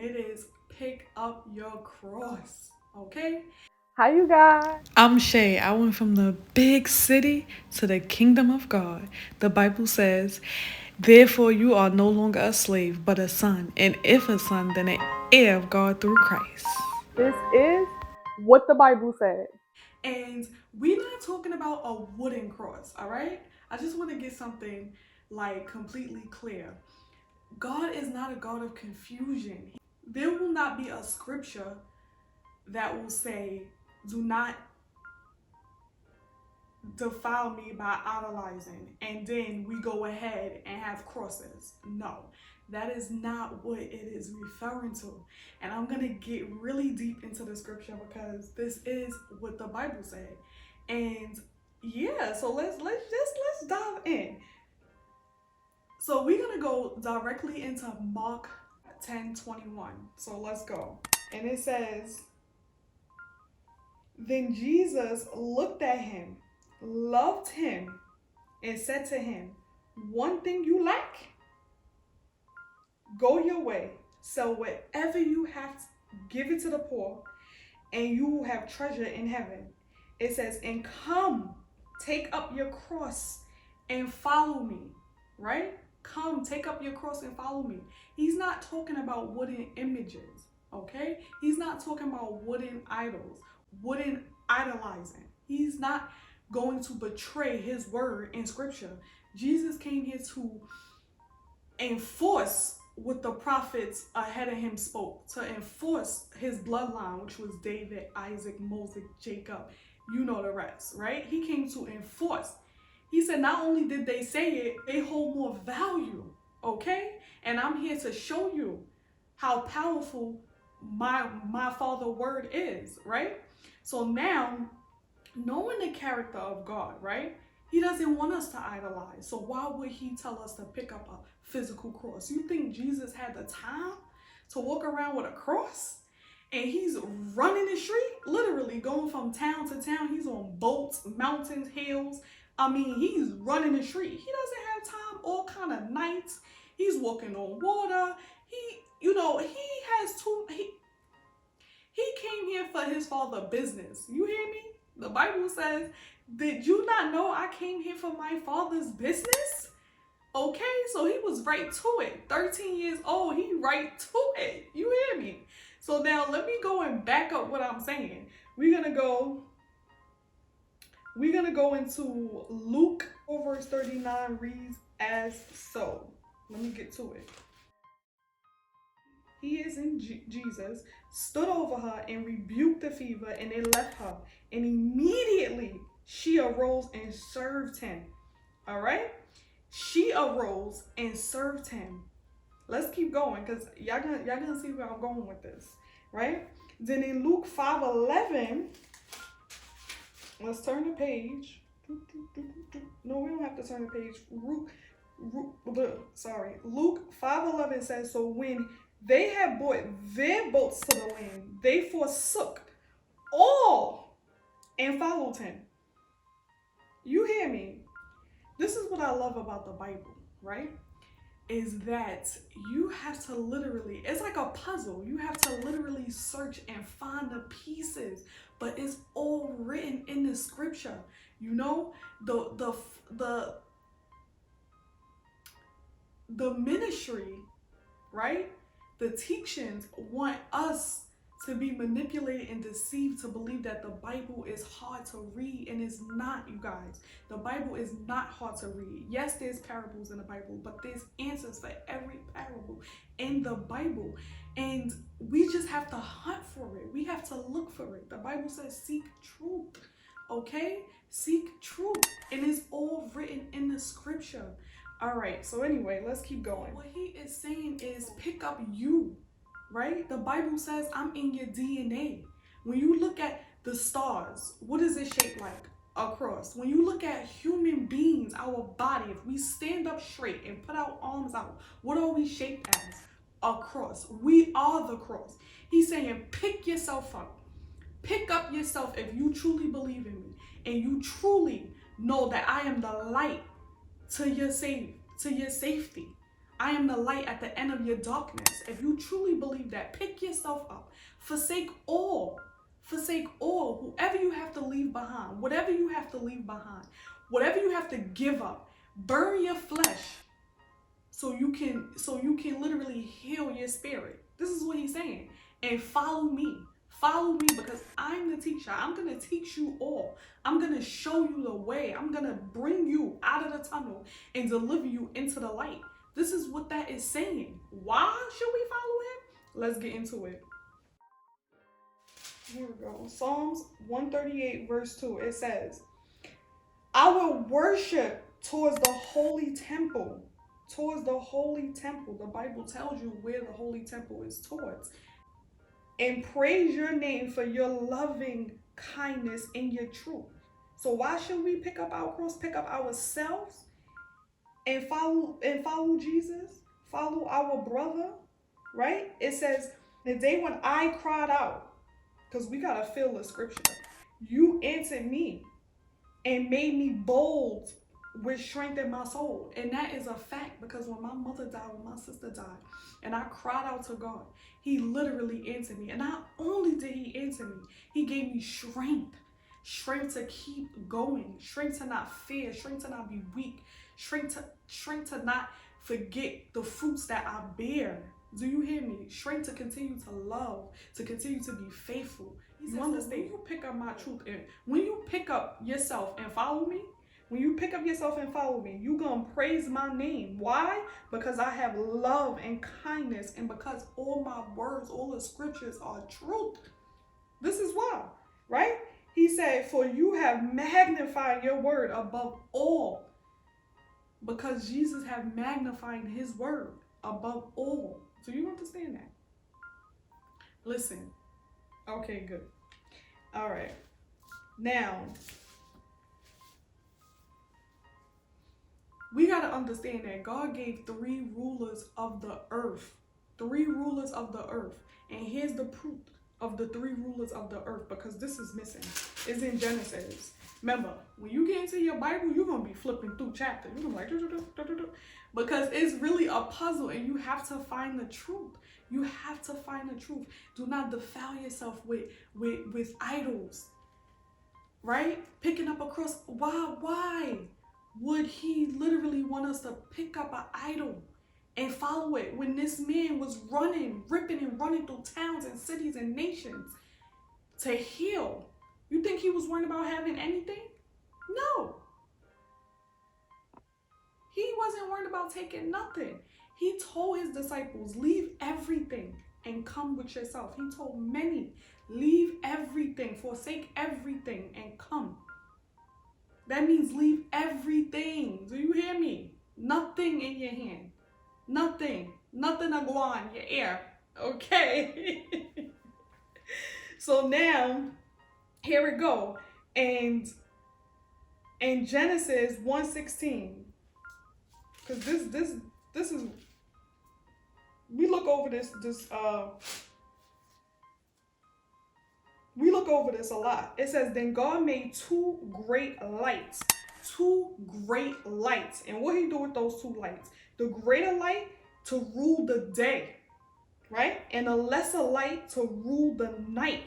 it is pick up your cross, okay? Hi, you guys. I'm Shay. I went from the big city to the kingdom of God. The Bible says, therefore you are no longer a slave, but a son. And if a son, then an heir of God through Christ. This is what the Bible said. And we're not talking about a wooden cross, all right? I just want to get something like completely clear. God is not a God of confusion. There will not be a scripture that will say, do not defile me by idolizing, and then we go ahead and have crosses. No, that is not what it is referring to. And I'm gonna get really deep into the scripture because this is what the Bible said. And yeah, so let's dive in. So we're gonna go directly into Mark 10:21. So let's go. And it says, then Jesus looked at him, loved him, and said to him, one thing you lack, go your way, sell whatever you have, give it to the poor, and you will have treasure in heaven. It says, and come, take up your cross and follow me, right? Come, take up your cross and follow me. He's not talking about wooden images, okay? He's not talking about wooden idols, wooden idolizing. He's not going to betray his word in scripture. Jesus came here to enforce what the prophets ahead of him spoke, to enforce his bloodline, which was David, Isaac, Moses, Jacob. You know the rest, right? He came to enforce. He said not only did they say it, they hold more value, okay? And I'm here to show you how powerful my Father word is, right? So now, knowing the character of God, right? He doesn't want us to idolize. So why would he tell us to pick up a physical cross? You think Jesus had the time to walk around with a cross? And he's running the street, literally going from town to town. He's on boats, mountains, hills. I mean, he's running the street. He doesn't have time all kind of nights. He's walking on water. He has two. He came here for his Father business. You hear me? The Bible says, did you not know I came here for my Father's business? Okay, so he was right to it. 13 years old, he right to it. You hear me? So now let me go and back up what I'm saying. We're gonna go into Luke 4 verse 39 reads as so. Let me get to it. He is in Jesus, stood over her and rebuked the fever, and it left her. And immediately she arose and served him. All right? She arose and served him. Let's keep going because y'all gonna see where I'm going with this, right? Then in Luke 5:11, let's turn the page. No, we don't have to turn the page. Luke 5:11 says, so when they had brought their boats to the land, they forsook all and followed him. You hear me? This is what I love about the Bible, right? Is that you have to literally, it's like a puzzle. You have to literally search and find the pieces, but it's all written in the scripture. You know, the ministry, right? The teachings want us to be manipulated and deceived to believe that the Bible is hard to read, and it's not, you guys. The Bible is not hard to read. Yes, there's parables in the Bible, but there's answers for every parable in the Bible. And we just have to hunt for it. We have to look for it. The Bible says seek truth, okay? Seek truth. And it's all written in the scripture. All right, so anyway, let's keep going. What he is saying is pick up you. Right? The Bible says I'm in your DNA. When you look at the stars, what is it shaped like? A cross. When you look at human beings, our body, if we stand up straight and put our arms out, what are we shaped as? A cross. We are the cross. He's saying pick yourself up. Pick up yourself if you truly believe in me and you truly know that I am the light to your safety. I am the light at the end of your darkness. If you truly believe that, pick yourself up. Forsake all. Forsake all. Whoever you have to leave behind, whatever you have to leave behind, whatever you have to give up, burn your flesh so you can literally heal your spirit. This is what he's saying. And follow me. Follow me, because I'm the teacher. I'm going to teach you all. I'm going to show you the way. I'm going to bring you out of the tunnel and deliver you into the light. This is what that is saying. Why should we follow him? Let's get into it. Here we go. Psalms 138 verse 2. It says, I will worship towards the holy temple. Towards the holy temple. The Bible tells you where the holy temple is towards. And praise your name for your loving kindness and your truth. So why should we pick up our cross, pick up ourselves, and follow Jesus, follow our brother, right? It says, the day when I cried out, because we got to feel the scripture, you answered me and made me bold, which strengthened my soul. And that is a fact, because when my mother died, when my sister died, and I cried out to God, he literally answered me. And not only did he answer me, he gave me strength to keep going, strength to not fear, strength to not be weak, strength to not forget the fruits that I bear. Do you hear me? Strength to continue to love, to continue to be faithful. You understand? When you pick up my truth, and when you pick up yourself and follow me, when you pick up yourself and follow me, you're going to praise my name. Why? Because I have love and kindness, and because all my words, all the scriptures are truth. This is why, right? He said, for you have magnified your word above all. Because Jesus have magnified his word above all. Do you understand that? Listen. Okay, good. All right. Now, we got to understand that God gave 3 rulers of the earth. 3 rulers of the earth. And here's the proof of the 3 rulers of the earth, because this is missing. It's in Genesis. Remember, when you get into your Bible, you're going to be flipping through chapters. You're going to be like, because it's really a puzzle, and you have to find the truth. You have to find the truth. Do not defile yourself with idols, right? Picking up a cross. Why would he literally want us to pick up an idol and follow it when this man was ripping and running through towns and cities and nations to heal? You think he was worried about having anything? No. He wasn't worried about taking nothing. He told his disciples, leave everything and come with yourself. He told many, leave everything, forsake everything and come. That means leave everything. Do you hear me? Nothing in your hand. Nothing. Nothing to go on your ear. Okay. So now, here we go. And in Genesis 1:16, because this is, we look over this a lot. It says, then God made 2 great lights. 2 great lights. And what he do with those 2 lights? The greater light to rule the day, right? And the lesser light to rule the night.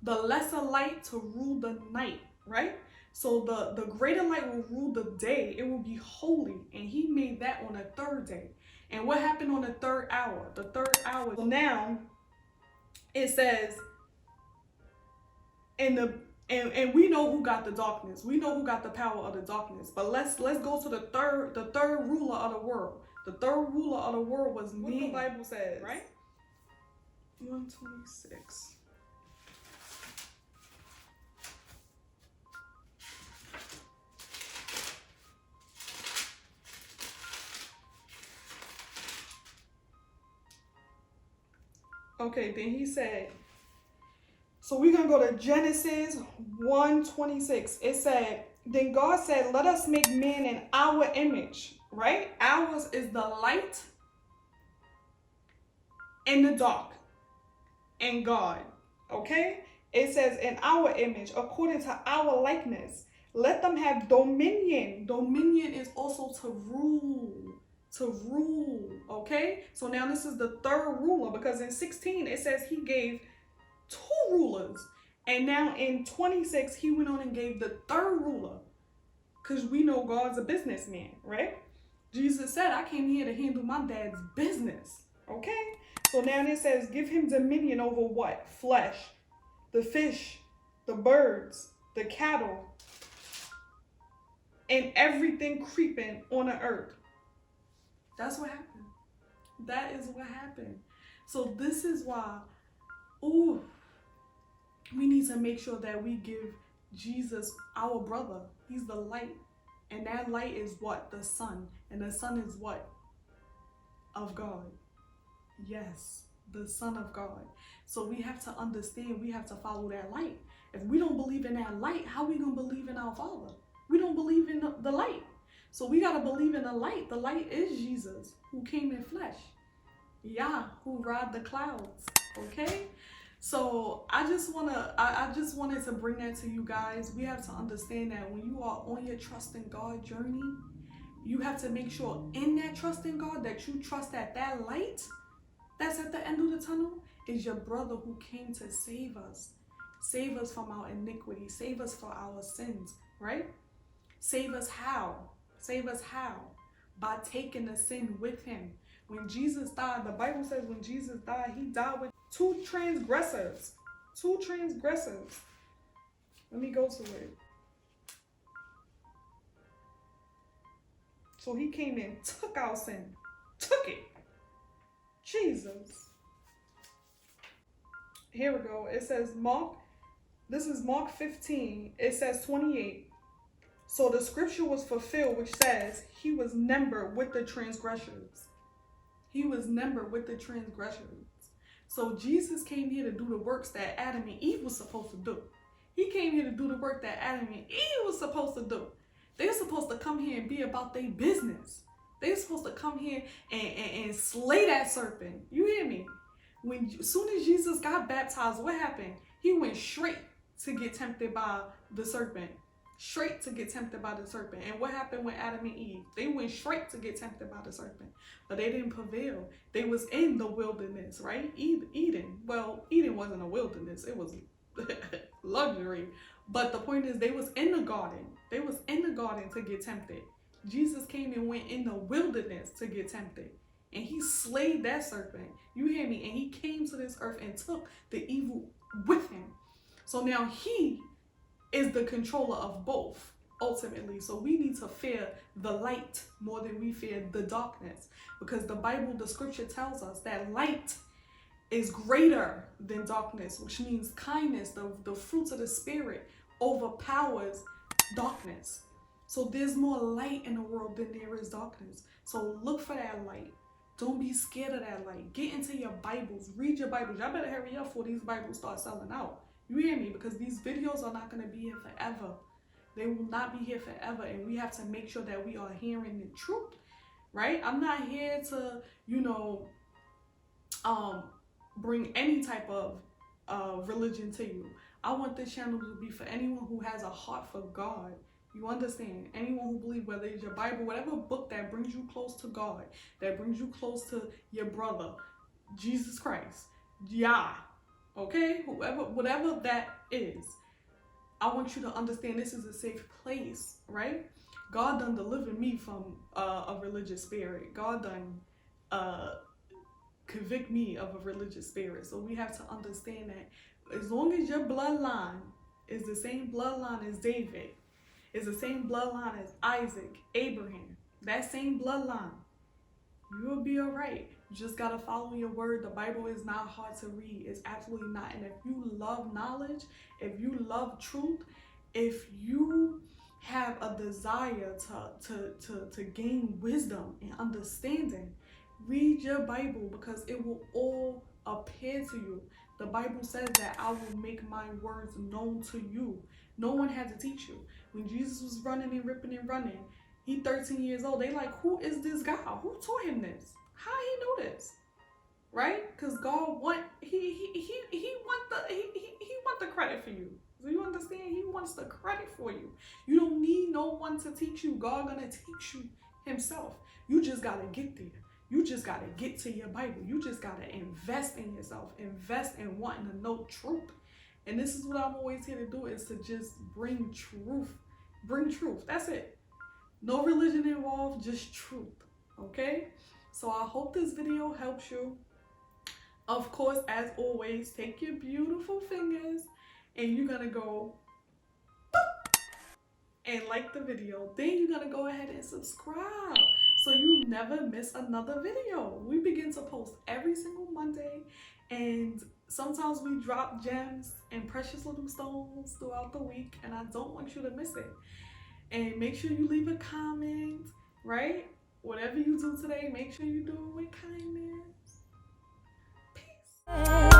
The lesser light to rule the night, right? So the greater light will rule the day. It will be holy. And he made that on the 3rd day. And what happened on the 3rd hour? The 3rd hour. So now it says, and we know who got the darkness. We know who got the power of the darkness. But let's go to the third ruler of the world. The 3rd ruler of the world was man. What the Bible says, right? 126. Okay, then he said, so we're going to go to Genesis 1:26. It said, then God said, let us make man in our image, right? Ours is the light and the dark and God, okay? It says, in our image, according to our likeness, let them have dominion. Dominion is also to rule. to rule, okay? So now this is the third ruler, because in 16 it says he gave 2 rulers. And now in 26 he went on and gave the third ruler, because we know God's a businessman, right? Jesus said, I came here to handle my dad's business, okay? So now it says, give him dominion over what? Flesh, the fish, the birds, the cattle, and everything creeping on the earth. That's what happened. That is what happened. So this is why, we need to make sure that we give Jesus, our brother. He's the light. And that light is what? The sun. And the sun is what? Of God. Yes, the Son of God. So we have to understand, we have to follow that light. If we don't believe in that light, how are we going to believe in our Father? We don't believe in the light. So we got to believe in the light. The light is Jesus, who came in flesh. Yah, who ride the clouds. Okay? So I just wanted to bring that to you guys. We have to understand that when you are on your trust in God journey, you have to make sure in that trust in God that you trust that light that's at the end of the tunnel is your brother who came to save us. Save us from our iniquity. Save us for our sins, right? Save us how? Save us how? By taking the sin with him. When Jesus died, the Bible says when Jesus died, he died with 2 transgressors. 2 transgressors. Let me go to it. So he came in, took our sin. Took it. Jesus. Here we go. It says this is Mark 15. It says 28. So the scripture was fulfilled, which says he was numbered with the transgressors. He was numbered with the transgressors. So Jesus came here to do the works that Adam and Eve was supposed to do. He came here to do the work that Adam and Eve was supposed to do. They're supposed to come here and be about their business. They're supposed to come here and slay that serpent. You hear me? As soon as Jesus got baptized, what happened? He went straight to get tempted by the serpent. Straight to get tempted by the serpent. And what happened with Adam and Eve? They went straight to get tempted by the serpent. But they didn't prevail. They was in the wilderness, right? Eden. Well, Eden wasn't a wilderness. It was luxury. But the point is, they was in the garden. They was in the garden to get tempted. Jesus came and went in the wilderness to get tempted. And he slayed that serpent. You hear me? And he came to this earth and took the evil with him. So now he is the controller of both, ultimately. So we need to fear the light more than we fear the darkness. Because the Bible, the scripture tells us that light is greater than darkness, which means kindness, the fruits of the spirit overpowers darkness. So there's more light in the world than there is darkness. So look for that light. Don't be scared of that light. Get into your Bibles. Read your Bibles. Y'all better hurry up before these Bibles start selling out. You hear me? Because these videos are not going to be here forever. They will not be here forever. And we have to make sure that we are hearing the truth. Right? I'm not here to, bring any type of religion to you. I want this channel to be for anyone who has a heart for God. You understand? Anyone who believes, whether it's your Bible, whatever book that brings you close to God, that brings you close to your brother, Jesus Christ, Yah, okay? Whatever that is, I want you to understand this is a safe place, right? God done delivered me from a religious spirit. God done convict me of a religious spirit. So we have to understand that as long as your bloodline is the same bloodline as David, is the same bloodline as Isaac, Abraham, that same bloodline, you will be all right. You just got to follow your word. The Bible is not hard to read. It's absolutely not. And if you love knowledge, if you love truth, if you have a desire to gain wisdom and understanding, read your Bible, because it will all appear to you. The Bible says that I will make my words known to you. No one had to teach you. When Jesus was running and ripping and running, he 13 years old. They like, who is this guy? Who taught him this? How he know this? Right? Because God he want the credit for you. Do you understand? He wants the credit for you. You don't need no one to teach you. God gonna teach you himself. You just got to get there. You just got to get to your Bible. You just got to invest in yourself. Invest in wanting to know truth. And this is what I'm always here to do, is to just bring truth. Bring truth. That's it. No religion involved, just truth. Okay? So I hope this video helps you. Of course, as always, take your beautiful fingers and you're going to go and like the video. Then you're going to go ahead and subscribe so you never miss another video. We begin to post every single Monday, and sometimes we drop gems and precious little stones throughout the week, and I don't want you to miss it. And make sure you leave a comment, right? Whatever you do today, make sure you do it with kindness. Peace.